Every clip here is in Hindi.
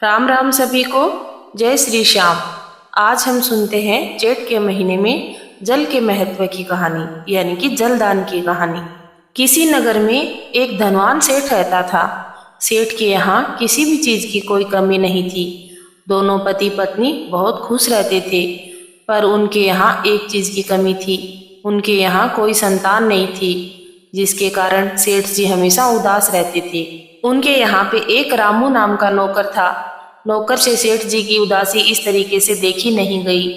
राम राम सभी को। जय श्री श्याम। आज हम सुनते हैं जेठ के महीने में जल के महत्व की कहानी, यानी कि जलदान की कहानी। किसी नगर में एक धनवान सेठ रहता था। सेठ के यहाँ किसी भी चीज की कोई कमी नहीं थी। दोनों पति पत्नी बहुत खुश रहते थे, पर उनके यहाँ एक चीज की कमी थी। उनके यहाँ कोई संतान नहीं थी, जिसके कारण सेठ जी हमेशा उदास रहते थे। उनके यहाँ पे एक रामू नाम का नौकर था। नौकर से सेठ जी की उदासी इस तरीके से देखी नहीं गई,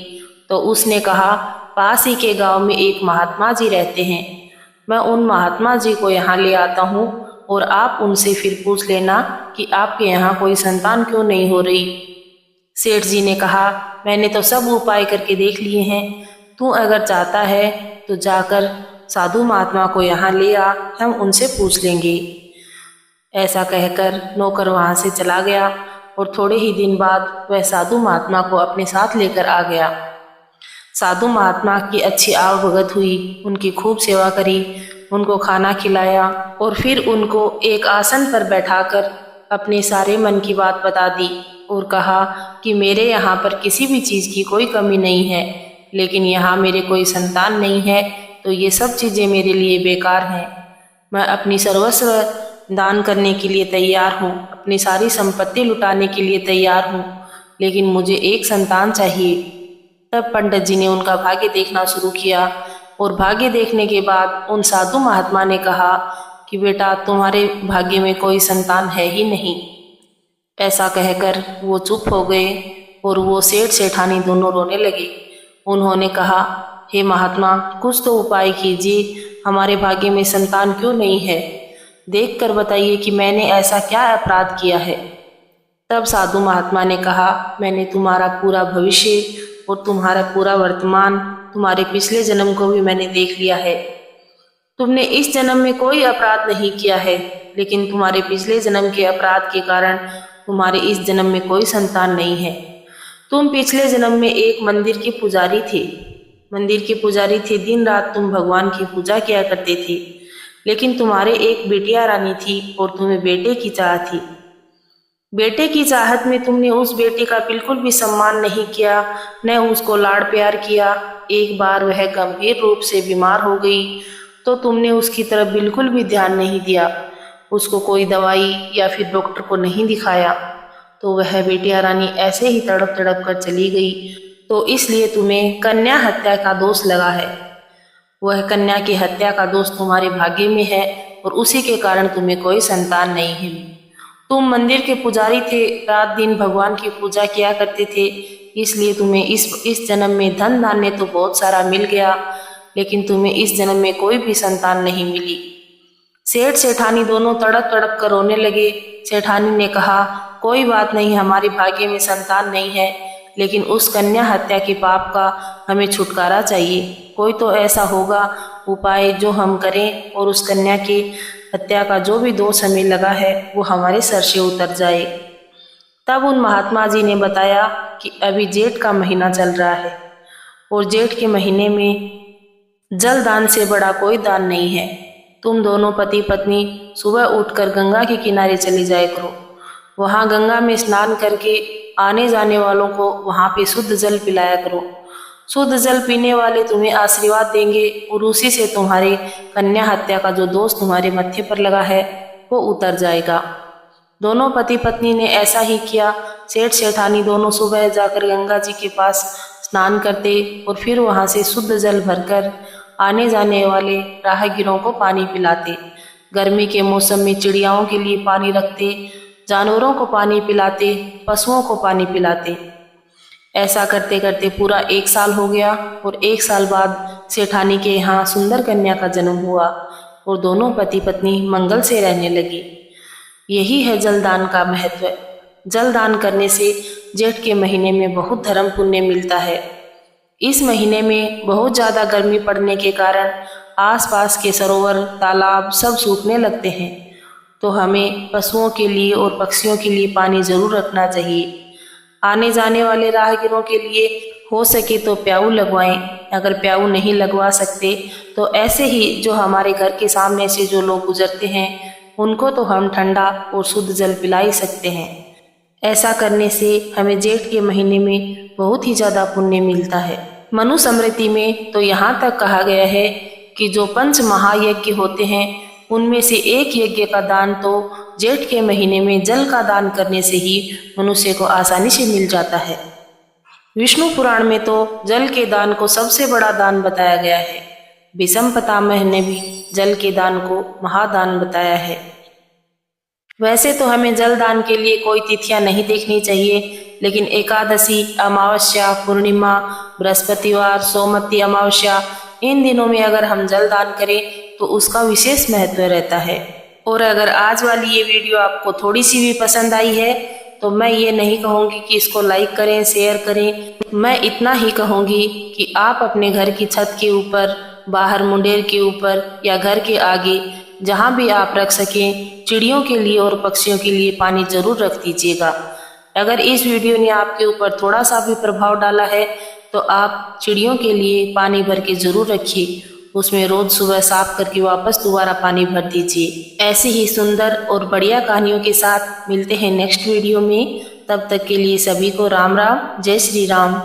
तो उसने कहा, पास ही के गांव में एक महात्मा जी रहते हैं, मैं उन महात्मा जी को यहाँ ले आता हूँ और आप उनसे फिर पूछ लेना कि आपके यहाँ कोई संतान क्यों नहीं हो रही। सेठ जी ने कहा, मैंने तो सब उपाय करके देख लिए हैं, तू अगर चाहता है तो जाकर साधु महात्मा को यहाँ ले आ, हम उनसे पूछ लेंगे। ऐसा कहकर नौकर वहां से चला गया और थोड़े ही दिन बाद वह साधु महात्मा को अपने साथ लेकर आ गया। साधु महात्मा की अच्छी आवभगत हुई, उनकी खूब सेवा करी, उनको खाना खिलाया और फिर उनको एक आसन पर बैठाकर अपने सारे मन की बात बता दी और कहा कि मेरे यहाँ पर किसी भी चीज़ की कोई कमी नहीं है, लेकिन यहाँ मेरे कोई संतान नहीं है, तो ये सब चीज़ें मेरे लिए बेकार हैं। मैं अपनी सर्वस्व दान करने के लिए तैयार हूँ, अपनी सारी संपत्ति लुटाने के लिए तैयार हूँ, लेकिन मुझे एक संतान चाहिए। तब पंडित जी ने उनका भाग्य देखना शुरू किया और भाग्य देखने के बाद उन साधु महात्मा ने कहा कि बेटा, तुम्हारे भाग्य में कोई संतान है ही नहीं। ऐसा कहकर वो चुप हो गए और वो सेठ सेठानी दोनों रोने लगे। उन्होंने कहा, हे महात्मा, कुछ तो उपाय कीजिए, हमारे भाग्य में संतान क्यों नहीं है, देख कर बताइए कि मैंने ऐसा क्या अपराध किया है। तब साधु महात्मा ने कहा, मैंने तुम्हारा पूरा भविष्य और तुम्हारा पूरा वर्तमान, तुम्हारे पिछले जन्म को भी मैंने देख लिया है। तुमने इस जन्म में कोई अपराध नहीं किया है, लेकिन तुम्हारे पिछले जन्म के अपराध के कारण तुम्हारे इस जन्म में कोई संतान नहीं है। तुम पिछले जन्म में एक मंदिर के पुजारी थे। दिन रात तुम भगवान की पूजा किया करते थे, लेकिन तुम्हारे एक बेटिया रानी थी और तुम्हें बेटे की चाह थी। बेटे की चाहत में तुमने उस बेटे का बिल्कुल भी सम्मान नहीं किया, न उसको लाड़ प्यार किया। एक बार वह गंभीर रूप से बीमार हो गई तो तुमने उसकी तरफ बिल्कुल भी ध्यान नहीं दिया, उसको कोई दवाई या फिर डॉक्टर को नहीं दिखाया, तो वह बेटिया रानी ऐसे ही तड़प तड़प कर चली गई। तो इसलिए तुम्हें कन्या हत्या का दोष लगा है। वह कन्या की हत्या का दोष तुम्हारे भाग्य में है और उसी के कारण तुम्हें कोई संतान नहीं है। तुम मंदिर के पुजारी थे, रात दिन भगवान की पूजा किया करते थे, इसलिए तुम्हें इस जन्म में धन धान्य तो बहुत सारा मिल गया, लेकिन तुम्हें इस जन्म में कोई भी संतान नहीं मिली। सेठ सेठानी दोनों तड़प तड़प कर रोने लगे। सेठानी ने कहा, कोई बात नहीं, हमारे भाग्य में संतान नहीं है, लेकिन उस कन्या हत्या के पाप का हमें छुटकारा चाहिए। कोई तो ऐसा होगा उपाय जो हम करें और उस कन्या की हत्या का जो भी दोष हमें लगा है वो हमारे सर से उतर जाए। तब उन महात्मा जी ने बताया कि अभी जेठ का महीना चल रहा है और जेठ के महीने में जल दान से बड़ा कोई दान नहीं है। तुम दोनों पति पत्नी सुबह उठकर गंगा के किनारे चले जाया करो। वहाँ गंगा में स्नान करके आने जाने वालों को वहाँ पे शुद्ध जल पिलाया करो। शुद्ध जल पीने वाले तुम्हें आशीर्वाद देंगे और उसी से तुम्हारे कन्या हत्या का जो दोष तुम्हारे मत्थे पर लगा है वो उतर जाएगा। दोनों पति पत्नी ने ऐसा ही किया। सेठ सेठानी दोनों सुबह जाकर गंगा जी के पास स्नान करते और फिर वहाँ से शुद्ध जल भरकर आने जाने वाले राहगीरों को पानी पिलाते। गर्मी के मौसम में चिड़ियाओं के लिए पानी रखते, जानवरों को पानी पिलाते, पशुओं को पानी पिलाते। ऐसा करते करते पूरा 1 साल हो गया और 1 साल बाद सेठानी के यहाँ सुंदर कन्या का जन्म हुआ और दोनों पति पत्नी मंगल से रहने लगे। यही है जलदान का महत्व। जलदान करने से जेठ के महीने में बहुत धर्म पुण्य मिलता है। इस महीने में बहुत ज़्यादा गर्मी पड़ने के कारण आसपास के सरोवर, तालाब सब सूखने लगते हैं, तो हमें पशुओं के लिए और पक्षियों के लिए पानी जरूर रखना चाहिए। आने जाने वाले राहगीरों के लिए हो सके तो प्याऊ लगवाएं। अगर प्याऊ नहीं लगवा सकते तो ऐसे ही जो हमारे घर के सामने से जो लोग गुजरते हैं उनको तो हम ठंडा और शुद्ध जल पिला ही सकते हैं। ऐसा करने से हमें जेठ के महीने में बहुत ही ज़्यादा पुण्य मिलता है। मनुस्मृति में तो यहाँ तक कहा गया है कि जो 5 महायज्ञ होते हैं उनमें से एक यज्ञ का दान तो जेठ के महीने में जल का दान करने से ही मनुष्य को आसानी से मिल जाता है। विष्णु पुराण में तो जल के दान को सबसे बड़ा दान बताया गया है। भीष्म पितामह ने भी जल के दान को महादान बताया है। वैसे तो हमें जल दान के लिए कोई तिथियां नहीं देखनी चाहिए, लेकिन एकादशी, अमावस्या, पूर्णिमा, बृहस्पतिवार, सोमवती अमावस्या, इन दिनों में अगर हम जल दान करें तो उसका विशेष महत्व रहता है। और अगर आज वाली ये वीडियो आपको थोड़ी सी भी पसंद आई है तो मैं ये नहीं कहूँगी कि इसको लाइक करें, शेयर करें। मैं इतना ही कहूँगी कि आप अपने घर की छत के ऊपर, बाहर मुंडेर के ऊपर या घर के आगे जहाँ भी आप रख सकें, चिड़ियों के लिए और पक्षियों के लिए पानी जरूर रख दीजिएगा। अगर इस वीडियो ने आपके ऊपर थोड़ा सा भी प्रभाव डाला है तो आप चिड़ियों के लिए पानी भर के जरूर रखिए। उसमें रोज सुबह साफ करके वापस दोबारा पानी भर दीजिए। ऐसी ही सुंदर और बढ़िया कहानियों के साथ मिलते हैं नेक्स्ट वीडियो में। तब तक के लिए सभी को राम राम, जय श्री राम।